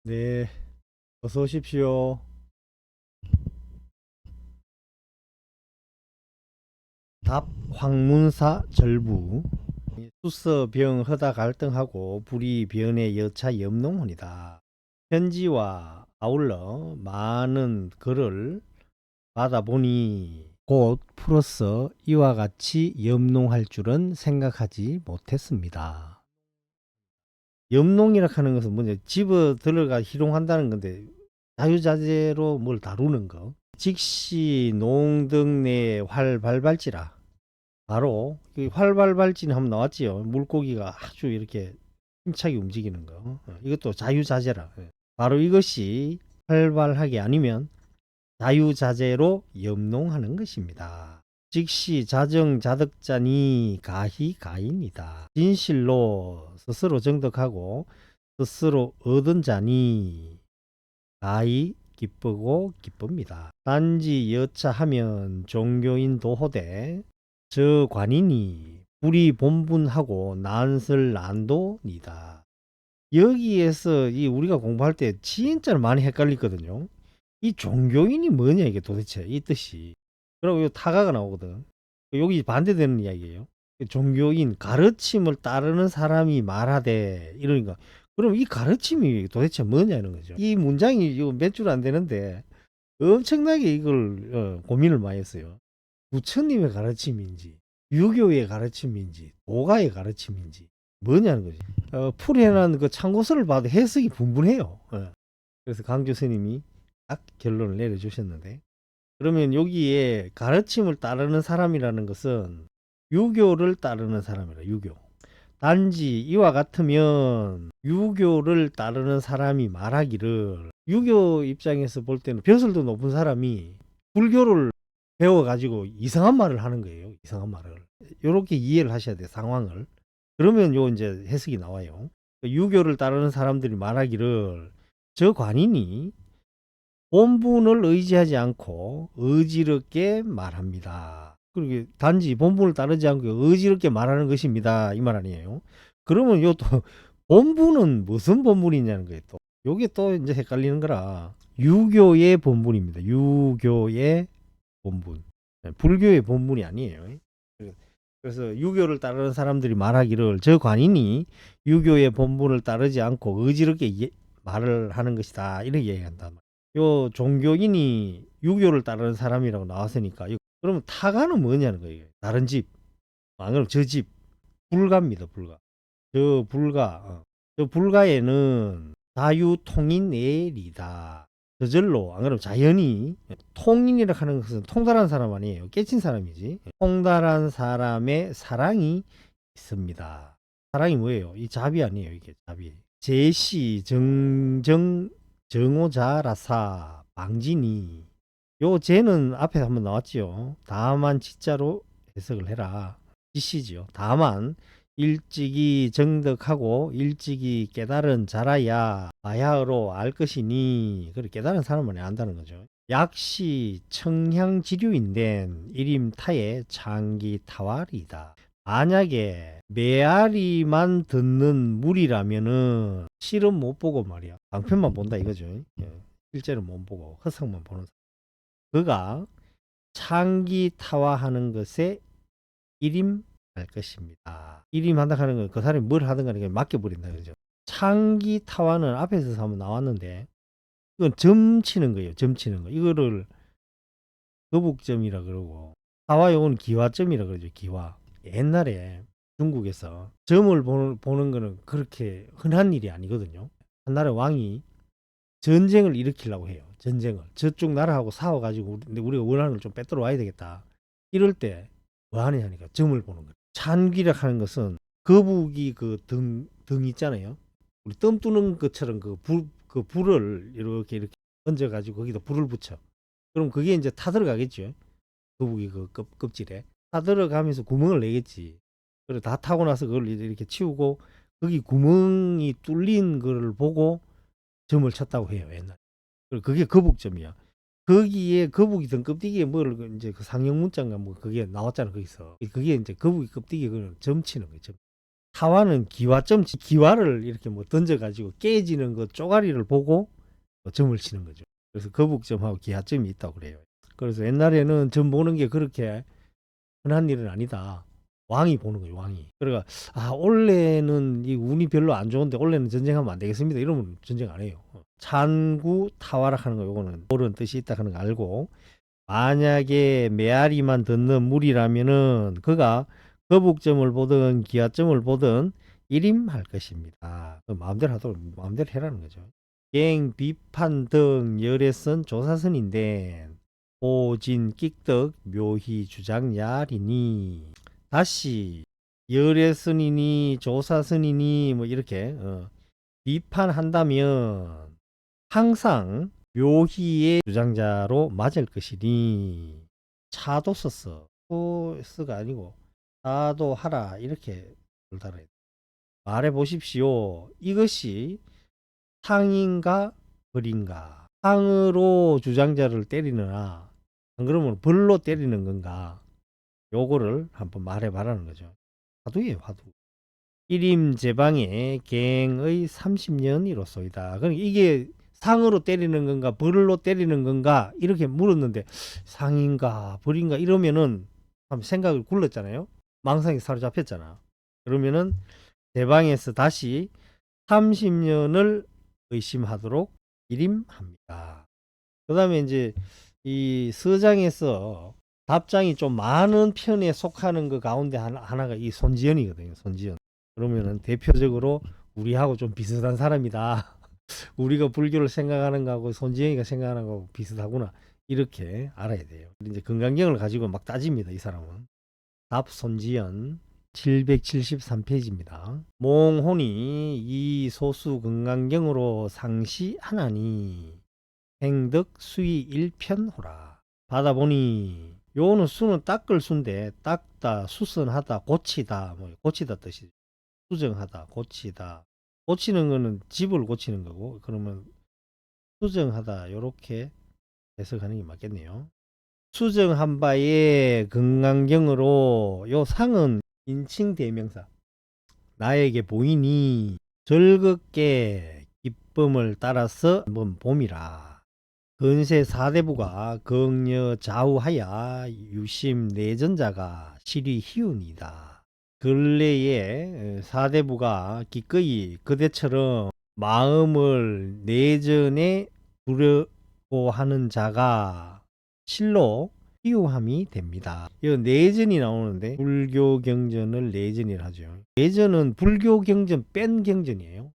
네, 어서 오십시오. 답 황문사 절부. 수서병 허다 갈등하고 불이 변의 여차 염농혼이다. 편지와 아울러 많은 글을 받아보니 곧 풀어서 이와 같이 염농할 줄은 생각하지 못했습니다. 염농이라 하는 것은 뭐냐, 집어 들어가 희롱한다는 건데 자유자재로 뭘 다루는 거. 직시 농등 내 활발발지라. 바로 이 활발발지는 한번 나왔지요. 물고기가 아주 이렇게 힘차게 움직이는 거. 이것도 자유자재라. 바로 이것이 활발하게 아니면 자유자재로 염농하는 것입니다. 즉시 자정자득자니 가희가입니다. 진실로 스스로 정덕하고 스스로 얻은 자니 가히 기쁘고 기쁩니다. 단지 여차하면 종교인 도호대 저 관인이 불이 본분하고 난설 난도니다. 여기에서 이 우리가 공부할 때 진짜 많이 헷갈리거든요. 이 종교인이 뭐냐 이게 도대체 이 뜻이. 그리고 요 타가가 나오거든. 여기 반대되는 이야기예요. 종교인 가르침을 따르는 사람이 말하되 이러니까 그럼 이 가르침이 도대체 뭐냐는 거죠. 이 문장이 몇 줄 안 되는데 엄청나게 이걸 고민을 많이 했어요. 부처님의 가르침인지 유교의 가르침인지 도가의 가르침인지 뭐냐는 거지. 풀해난 그 참고서를 봐도 해석이 분분해요. 그래서 강조 스님이 딱 결론을 내려주셨는데, 그러면 여기에 가르침을 따르는 사람이라는 것은 유교를 따르는 사람이라. 유교. 단지 이와 같으면 유교를 따르는 사람이 말하기를, 유교 입장에서 볼 때는 벼슬도 높은 사람이 불교를 배워가지고 이상한 말을 하는 거예요. 이상한 말을. 이렇게 이해를 하셔야 돼요. 상황을. 그러면 요 이제 해석이 나와요. 유교를 따르는 사람들이 말하기를 저 관인이 본분을 의지하지 않고 어지럽게 말합니다. 그리고 단지 본분을 따르지 않고 어지럽게 말하는 것입니다. 이 말 아니에요. 그러면 요 또 본분은 무슨 본분이냐는 거예요. 또 요게 또 이제 헷갈리는 거라. 유교의 본분입니다. 유교의 본분. 불교의 본분이 아니에요. 그래서 유교를 따르는 사람들이 말하기를 저 관인이 유교의 본분을 따르지 않고 어지럽게 말을 하는 것이다. 이렇게 얘기한다. 요 종교인이 유교를 따르는 사람이라고 나왔으니까 그러면 타가는 뭐냐는 거예요. 다른 집. 안 그러면 저 집. 불가입니다. 불가. 저 불가. 저 불가에는 자유통인애리다. 저절로 안 그러면 자연히 통인이라 하는 것은 통달한 사람 아니에요. 깨친 사람이지. 통달한 사람의 사랑이 있습니다. 사랑이 뭐예요? 이 자비 아니에요. 이게 자비. 제시 정정 정오자라사 방진이. 요 제는 앞에 한번 나왔지요. 다만 지자로 해석을 해라. 지시지요. 다만 일찍이 정덕하고 일찍이 깨달은 자라야 바야흐로 알 것이니, 그래 깨달은 사람만이 안다는 거죠. 약시 청향지류인데 일임타의 장기타왈이다. 만약에 메아리만 듣는 물이라면은 실은 못 보고 말이야. 방편만 본다 이거죠. 실제는 못 보고 허상만 보는 사람. 그가 창기타화하는 것에 일임할 것입니다. 일임한다 하는 건 그 사람이 뭘 하든 간에 맡겨버린다 그죠. 창기타화는 앞에서 한번 나왔는데 이건 점치는 거예요. 점치는 거. 이거를 거북점이라 그러고 타화 요거는 기와점이라 그러죠. 기와. 옛날에 중국에서 점을 보는 거는 그렇게 흔한 일이 아니거든요. 한 나라 왕이 전쟁을 일으키려고 해요. 전쟁을. 저쪽 나라하고 싸워가지고 근데 우리가 원하는 걸 좀 빼들어 와야 되겠다. 이럴 때 뭐 하느냐니까 점을 보는 거예요. 찬귀라 하는 것은 거북이 그 등 있잖아요. 우리 뜸 뜨는 것처럼 그 불을 이렇게 얹어가지고 거기다 불을 붙여. 그럼 그게 이제 타들어가겠죠. 거북이 그 껍질에. 타들어가면서 구멍을 내겠지. 그래 다 타고 나서 그걸 이렇게 치우고 거기 구멍이 뚫린 거를 보고 점을 쳤다고 해요. 옛날에. 그게 거북점이야. 거기에 거북이 등 껍데기에 뭘 이제 그 상형 문자인가 뭐 그게 나왔잖아 거기서. 그게 이제 거북이 껍데기에 그걸 점치는 거죠. 타화는 기와를 이렇게 뭐 던져가지고 깨지는 그 쪼가리를 보고 점을 치는 거죠. 그래서 거북점하고 기하점이 있다고 그래요. 그래서 옛날에는 점 보는 게 그렇게 흔한 일은 아니다. 왕이 보는 거예요, 왕이. 그러니까 올해는 이 운이 별로 안 좋은데 올해는 전쟁하면 안 되겠습니다. 이러면 전쟁 안 해요. 찬구 타화락하는 거 요거는 옳은 뜻이 있다 하는 거 알고, 만약에 메아리만 듣는 물이라면은 그가 거북점을 보든 기하점을 보든 일임할 것입니다. 마음대로 하도록 마음대로 해라는 거죠. 갱 비판 등 열애선 조사선인데 오진 끽덕 묘희 주장야리니, 다시 열애선이니 조사선이니 뭐 이렇게 비판한다면 항상 묘희의 주장자로 맞을 것이니 차도 썼어. 또스가 아니고 차도 하라 이렇게 달아야 돼. 말해 보십시오. 이것이 상인가 벌인가? 상으로 주장자를 때리느냐, 안 그러면 벌로 때리는 건가? 요거를 한번 말해 봐라는 거죠. 화두예요, 화두. 일임 제방에 갱의 30년이로소이다. 그러니까 이게 상으로 때리는 건가 벌로 때리는 건가 이렇게 물었는데 상인가 벌인가 이러면은 한번 생각을 굴렀잖아요. 망상에 사로잡혔잖아. 그러면은 제방에서 다시 30년을 의심하도록 일임합니다. 그 다음에 이제 이 서장에서 답장이 좀 많은 편에 속하는 그 가운데 하나가 이 손지연이거든요. 손지연. 그러면은 대표적으로 우리하고 좀 비슷한 사람이다. 우리가 불교를 생각하는 거하고 손지연이가 생각하는 거하고 비슷하구나. 이렇게 알아야 돼요. 이제 건강경을 가지고 막 따집니다. 이 사람은. 답 손지연 773페이지입니다. 몽혼이 이 소수 건강경으로 상시하나니 행덕 수위 일편호라. 받아보니 요는 수는 닦을 수인데 닦다, 수선하다, 고치다, 뭐 고치다 뜻이 수정하다, 고치다. 고치는 거는 집을 고치는 거고, 그러면 수정하다 요렇게 해석하는 게 맞겠네요. 수정한 바에 건강경으로 요 상은 인칭 대명사, 나에게 보이니 즐겁게 기쁨을 따라서 한번 봄이라. 근세 사대부가 긍여 좌우하야 유심 내전자가 실이 희운이다. 근래에 사대부가 기꺼이 그대처럼 마음을 내전에 두려고 하는 자가 실로 희우함이 됩니다. 이 내전이 나오는데 불교 경전을 내전이라 하죠. 내전은 불교 경전 뺀 경전이에요.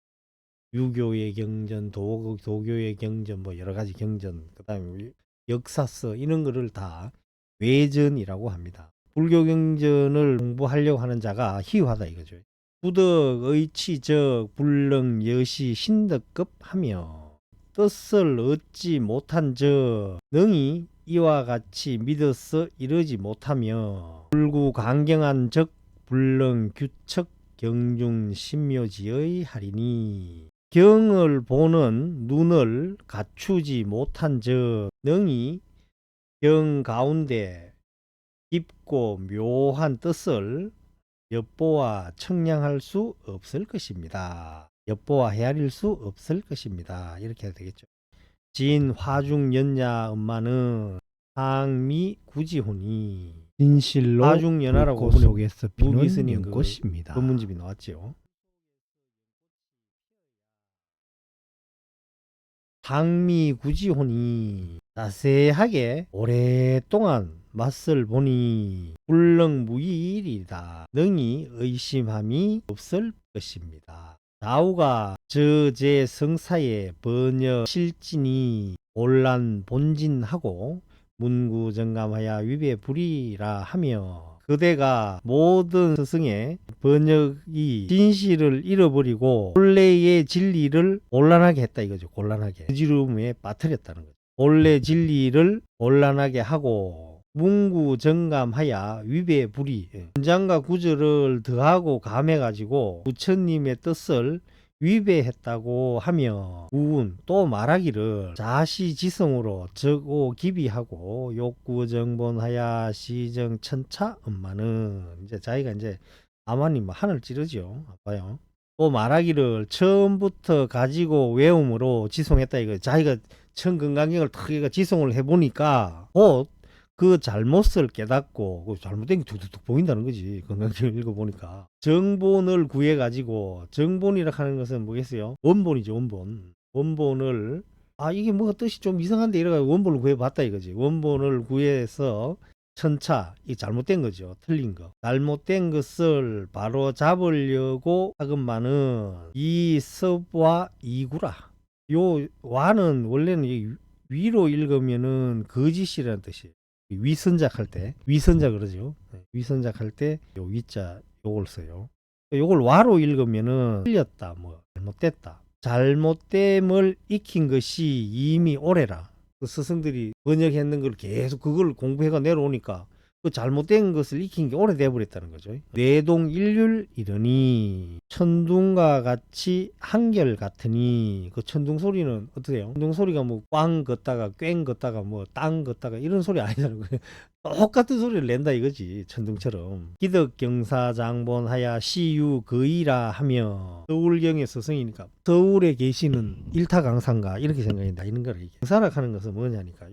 유교의 경전, 도교의 경전, 뭐 여러 가지 경전, 그다음에 역사서 이런 거를 다 외전이라고 합니다. 불교 경전을 공부하려고 하는 자가 희우하다 이거죠. 부덕, 의치적, 불능, 여시, 신덕급 하며 뜻을 얻지 못한 적 능히 이와 같이 믿어서 이르지 못하며 불구 강경한 적 불능 규척 경중 신묘지의 하리니, 경을 보는 눈을 갖추지 못한 적 능히 경 가운데 깊고 묘한 뜻을 엿보아 청량할 수 없을 것입니다. 엿보아 헤아릴 수 없을 것입니다. 이렇게 해야 되겠죠. 진 화중 연야 엄마는 상미 구지혼이 진실로 화중 연하라고 불꽃 속에서 피는 무기스님 연꽃입니다. 법문집이 나왔죠. 상미 구지혼이 자세하게 오랫동안 맛을 보니 불능무이일이다. 능히 의심함이 없을 것입니다. 좌우가 저제 성사의 번역 실진이 온란 본진하고 문구정감하여 위배불이라 하며, 그대가 모든 스승의 번역이 진실을 잃어버리고 본래의 진리를 곤란하게 했다 이거죠. 곤란하게 그지름에 빠뜨렸다는 거죠. 본래 진리를 곤란하게 하고 문구정감하여 위배불이, 문장과 구절을 더하고 감해가지고 부처님의 뜻을 위배했다고 하며, 우운 또 말하기를 자시지성으로 적오 기비하고 욕구정본하야 시정천차 엄마는, 이제 자기가 이제 아마님 뭐 하늘 찌르죠. 아파요. 또 말하기를 처음부터 가지고 외움으로 지송했다 이거. 자기가 천 건강경을 탁 지송을 해보니까 곧 그 잘못을 깨닫고 그 잘못된 게 툭툭툭 보인다는 거지. 건강경을 읽어보니까 정본을 구해가지고, 정본이라 하는 것은 뭐겠어요? 원본이죠. 원본을 이게 뭐가 뜻이 좀 이상한데 이래가지고 원본을 구해봤다 이거지. 원본을 구해서 천차, 이 잘못된 거죠. 틀린 거. 잘못된 것을 바로 잡으려고 하건만은 이 섭와 이구라. 요 와는 원래는 위로 읽으면은 거짓이라는 뜻이에요. 위선작 할 때, 위선작 그러죠. 위선작 할 때 요 위자 요걸 써요. 요걸 와로 읽으면은 틀렸다, 뭐 잘못됐다. 잘못됨을 익힌 것이 이미 오래라. 그 스승들이 번역했는 걸 계속 그걸 공부해가 내려오니까 그 잘못된 것을 익힌 게 오래돼 버렸다는 거죠. 내동일률 이러니 천둥과 같이 한결 같으니, 그 천둥 소리는 어떠세요? 천둥 소리가 뭐 꽝 걷다가 꽹 걷다가 뭐 땅 걷다가 이런 소리 아니잖아요. 똑같은 소리를 낸다 이거지. 천둥처럼. 기덕경사장본하야 시유 거이라 하며, 서울경의 스승이니까 서울에 계시는 일타강산가 이렇게 생각한다 이런 거를. 경사라 하는 것은 뭐냐니까,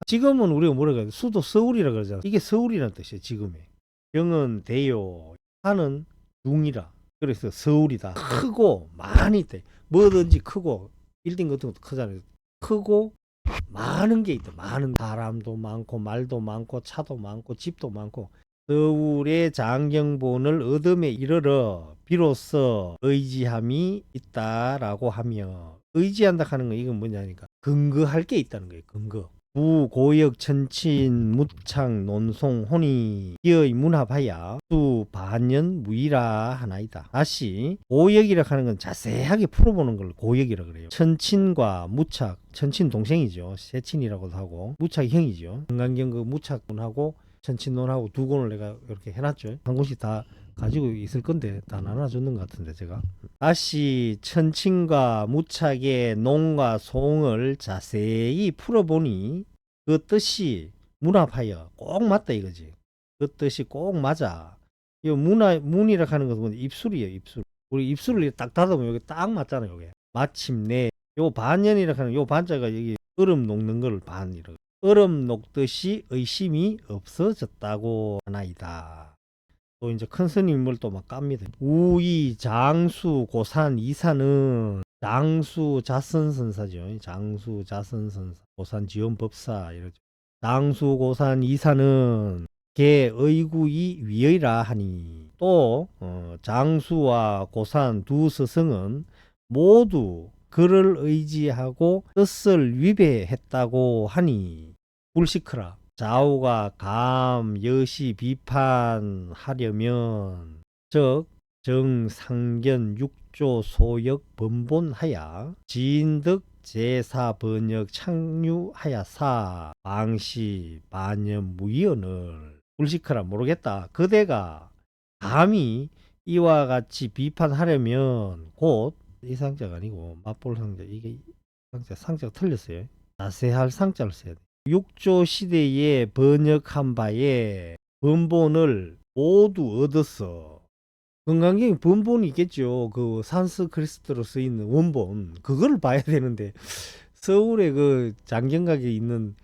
지금은 우리가 뭐라고 해야 돼? 수도 서울이라 그러잖아. 이게 서울이라는 뜻이에요. 지금에 경은 대요, 하는 둥이라. 그래서 서울이다. 크고 많이 있다. 뭐든지 크고 빌딩 같은 것도 크잖아요. 크고 많은 게 있다. 많은 사람도 많고 말도 많고 차도 많고 집도 많고. 서울의 장경본을 얻음에 이르러 비로소 의지함이 있다라고 하며, 의지한다 하는 건 이건 뭐냐니까 근거할 게 있다는 거예요. 근거. 부고역 천친 무창 논송 혼이 기의 문합하야 수 반연 무이라 하나이다. 다시 고역이라 하는 건 자세하게 풀어보는 걸 고역이라 그래요. 천친과 무착, 천친 동생이죠. 세친이라고도 하고 무착이 형이죠. 건강경 그 무착론하고 천친론하고 두 권을 내가 이렇게 해놨죠. 한 권씩 다 가지고 있을 건데 다 나눠줬는 것 같은데 제가. 다시 천친과 무착의 농과 송을 자세히 풀어보니 그 뜻이 문합하여 꼭 맞다 이거지. 그 뜻이 꼭 맞아. 이 문이라 하는 것은 입술이에요. 입술. 우리 입술을 딱 닫아보면 여기 딱 맞잖아요. 여기. 마침내 요 반연이라 하는 요 반자가 여기 얼음 녹는 걸 반이라. 얼음 녹듯이 의심이 없어졌다고 하나이다. 또 이제 큰 스님을 또 막 깝니다. 우이 장수 고산 이사는 장수 자선선사죠. 장수 자선선사, 고산 지원법사 이러죠. 장수 고산 이사는 개 의구이 위의라 하니, 또 장수와 고산 두 스승은 모두 그를 의지하고 뜻을 위배했다고 하니 불시크라. 좌우가 감, 여시 비판하려면 즉 정상견 육조 소역 번본하야 진득 제사 번역 창류하야사 방시 반연 무이언을. 불시크라 모르겠다. 그대가 감히 이와 같이 비판하려면 곧, 이 상자가 아니고 맞볼 상자, 이게 상자가 틀렸어요. 자세할 상자를 써야 돼. 육조 시대에 번역한 바에 번본을 모두 얻었어. 건강경이 번본이 있겠죠. 그 산스크리트로 쓰이는 원본, 그걸 봐야 되는데 서울에 그 장경각에 있는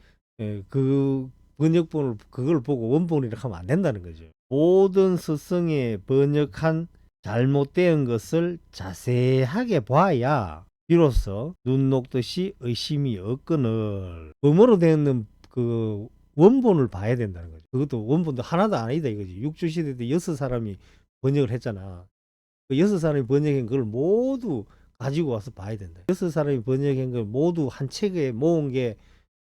그 번역본을 그걸 보고 원본이라 하면 안 된다는 거죠. 모든 스승의 번역한 잘못된 것을 자세하게 봐야 비로소 눈 녹듯이 의심이 없거늘. 뭐뭐로 되는 그 원본을 봐야 된다는 거죠. 그것도 원본도 하나도 아니다 이거지. 육조시대 때 6사람이 번역을 했잖아. 그 6사람이 번역한 걸 모두 가지고 와서 봐야 된다. 6사람이 번역한 걸 모두 한 책에 모은 게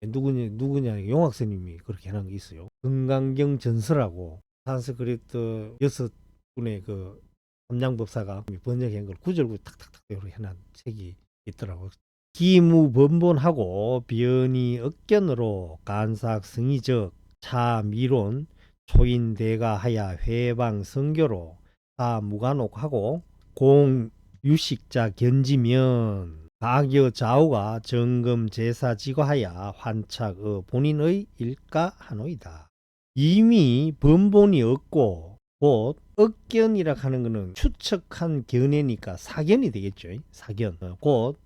누구냐 용학스님이 그렇게 해놓은 게 있어요. 건강경 전설하고 산스크리트 6분의 그 삼장법사가 번역한 걸 구절구 탁탁탁 이렇게 해놓은 책이 있더라고. 기무번본하고 변이 억견으로 간삭 승의적 차미론 초인대가하야 회방 성교로 다 무관옥하고 공유식자 견지면 가교 좌우가 정금 제사 지거하야 환착의 본인의 일가하노이다. 이미 번본이 없고 곧 억견이라 하는 거는 추측한 견해니까 사견이 되겠죠. 사견. 곧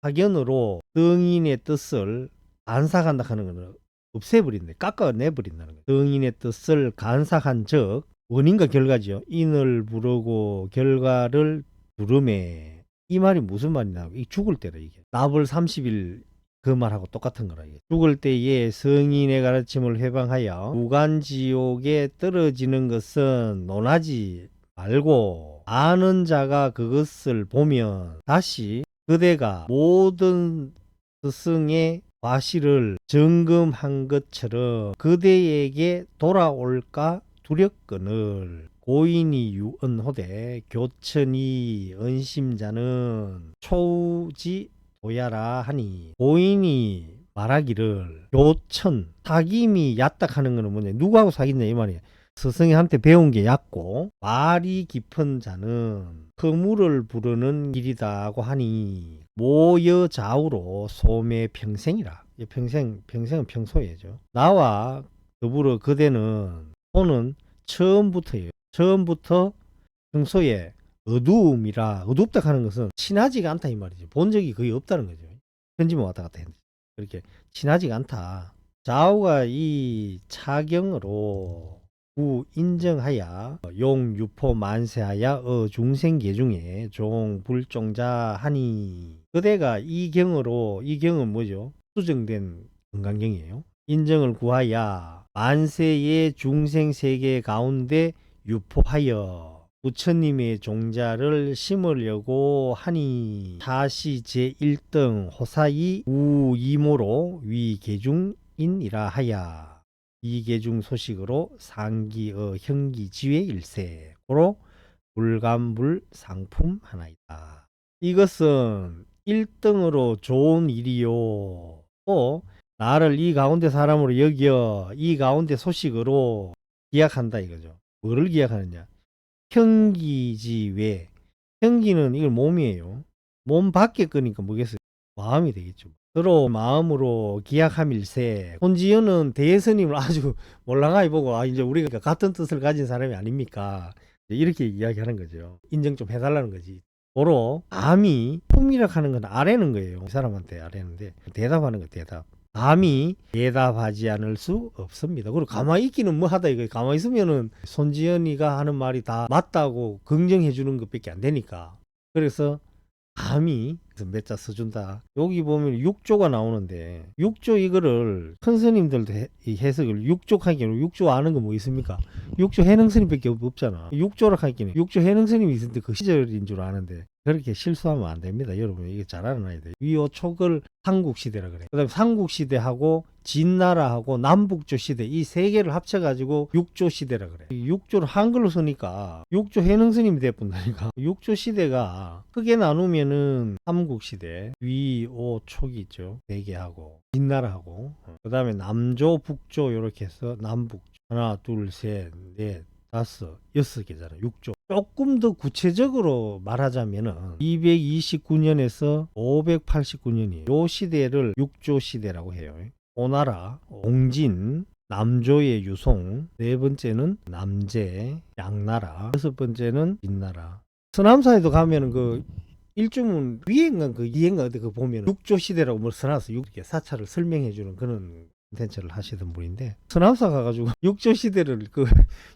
사견으로 등인의 뜻을 간사한다 하는 거는 없애버린다. 깎아내버린다는 거예요. 등인의 뜻을 간사한 즉 원인과 결과지요. 인을 부르고 결과를 두름에 이 말이 무슨 말이냐. 이 죽을 때라 이게. 납을 30일 그 말하고 똑같은 거라 이게. 죽을 때에 성인의 가르침을 회방하여 무간지옥에 떨어지는 것은 논하지 말고 아는 자가 그것을 보면 다시 그대가 모든 스승의 과실을 점검한 것처럼 그대에게 돌아올까 두렵거늘 고인이 유언호되 교천이 언심자는 초우지 도야라 하니 고인이 말하기를 교천 사귐이 얕다 하는 거는 뭐냐 누구하고 사귀냐 이 말이에요. 스승한테 배운 게 얕고 말이 깊은 자는 허물을 부르는 길이다고 하니 모여 좌우로 소매 평생이라. 평생은 평소예죠. 나와 더불어 그대는 소는 처음부터예요. 처음부터 평소에 어두움이라. 어둡다 하는 것은 친하지가 않다 이 말이죠. 본 적이 거의 없다는 거죠. 편지만 왔다 갔다 했는데 그렇게 친하지가 않다. 좌우가 이 차경으로 구 인정하야 용유포 만세하야 중생계 중에 종불종자 하니 그대가 이 경으로 이 경은 뭐죠? 수정된 건강경이에요. 인정을 구하야 만세의 중생세계 가운데 유포하여 부처님의 종자를 심으려고 하니 다시 제1등 호사이 우이모로 위계중인이라 하야 이계중 소식으로 상기의 형기지회 일세 고로 불감불 상품 하나이다. 이것은 1등으로 좋은 일이요. 또 나를 이 가운데 사람으로 여겨 이 가운데 소식으로 기약한다 이거죠. 뭐를 기약하느냐? 형기지외. 형기는 이걸 몸이에요. 몸 밖에 거니까 뭐겠어요? 마음이 되겠죠. 서로 마음으로 기약함일세. 손지연은 대예스님을 아주 몰랑하게 보고 이제 우리가 같은 뜻을 가진 사람이 아닙니까? 이렇게 이야기하는 거죠. 인정 좀 해달라는 거지. 고로 감히 품이라 하는 건 아래는 거예요. 이 사람한테 아래는데 대답하는 거 대답. 감히 대답하지 않을 수 없습니다. 그리고 가만히 있기는 뭐 하다 이거예요. 가만히 있으면은 손지연이가 하는 말이 다 맞다고 긍정해 주는 것밖에 안 되니까. 그래서 감히 몇 자 써준다. 여기 보면 6조가 나오는데 6조 이거를 큰 스님들도 이 해석을 6조 하기에는 6조 아는 거 뭐 있습니까? 6조 해능 스님밖에 없잖아. 6조라 하기에는 6조 해능 스님이 있을 때 그 시절인 줄 아는데 그렇게 실수하면 안 됩니다. 여러분 이게 잘 알아놔야 돼요. 위오촉을 삼국시대라 그래. 그 다음에 삼국시대하고 진나라하고 남북조 시대 이 세 개를 합쳐가지고 6조 시대라 그래. 6조를 한글로 쓰니까 6조 해능 스님이 돼본다니까. 6조 시대가 크게 나누면은 삼국시대 위오촉이 있죠. 네 개하고 진나라하고 그 다음에 남조 북조 이렇게 해서 남북조 하나 둘 셋 넷 다섯 여섯 개잖아. 6조. 조금 더 구체적으로 말하자면은 229년에서 589년이에요. 요 시대를 6조 시대라고 해요. 오나라, 옹진, 남조의 유송, 네 번째는 남제, 양나라, 여섯 번째는 진나라. 서남사에도 가면은 그 일주문 위엔가 그 이엔가 어디 그 보면 6조 시대라고 뭐 써놨어. 6개 사차를 설명해주는 그런 콘텐츠를 하시던 분인데 서남사 가가지고 6조 시대를 그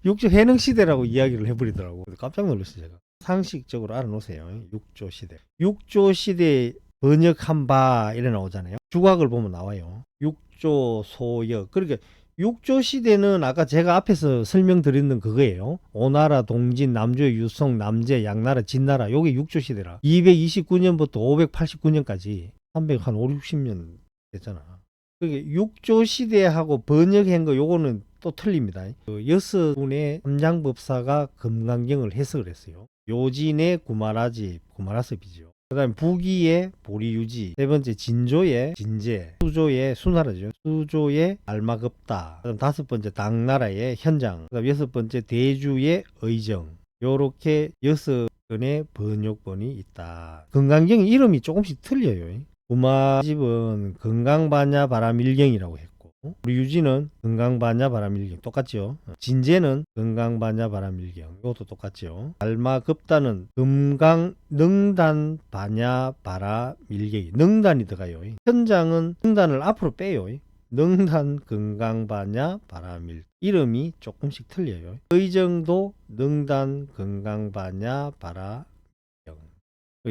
6조 해능 시대라고 이야기를 해버리더라고. 깜짝 놀랐어요 제가. 상식적으로 알아놓으세요. 6조 시대. 6조 시대 번역한 바 이래 나오잖아요. 주각을 보면 나와요. 6조 소역. 그러니까 6조 시대는 아까 제가 앞에서 설명드렸는 그거예요. 오나라, 동진, 남조, 유성, 남제, 양나라, 진나라. 요게 6조 시대라. 229년부터 589년까지 300한 5, 60년 됐잖아. 그게 6조 시대하고 번역한 거 요거는 또 틀립니다. 그 여섯 분의 삼장법사가 금강경을 해석을 했어요. 요진의 구마라집, 구마라섭이죠. 그 다음에 부기의 보리유지, 세 번째 진조의 진제, 수조의 수나라죠. 수조의 알마급다. 그다음 다섯 번째 당나라의 현장, 그다음 여섯 번째 대주의 의정. 요렇게 여섯 건의 번역본이 있다. 금강경 이름이 조금씩 틀려요. 구마집은 건강반야 바라밀경이라고 했고 우리 유지는 건강반야 바람일경 똑같죠. 진제는 건강반야 바람일경 이것도 똑같죠. 알마급단은 금강 능단 반야 바람일경이 능단이 들어가요. 현장은 능단을 앞으로 빼요. 능단 건강반야 바람일 이름이 조금씩 틀려요. 의정도 능단 건강반야 바람일경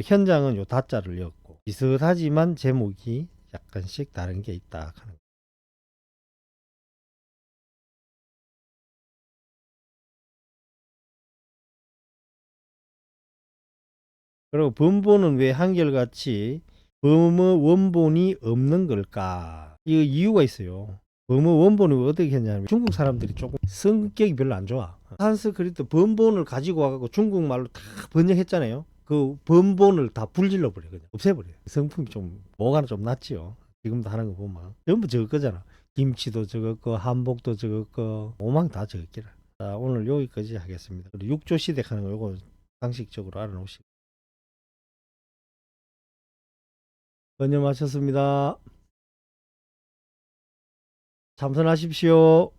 현장은 요 다자를 엮고 비슷하지만 제목이 약간씩 다른 게 있다 하는 거. 그리고 번본은 왜 한결같이 범어 원본이 없는 걸까? 이 이유가 있어요. 범어 원본이 어떻게 했냐면 중국 사람들이 조금 성격이 별로 안 좋아. 산스크리트 번본을 가지고 와갖고 중국말로 다 번역했잖아요. 그 번본을 다 불질러 버려, 그냥 없애버려. 성품이 좀 뭐가 좀 낫지요. 지금도 하는 거 보면 전부 저거 거잖아. 김치도 저거 한복도 저거 오망 다 저거기라. 자, 오늘 여기까지 하겠습니다. 그리고 육조 시댁 하는 거 요거 상식적으로 알아놓으시고. 번역하셨습니다. 참선하십시오.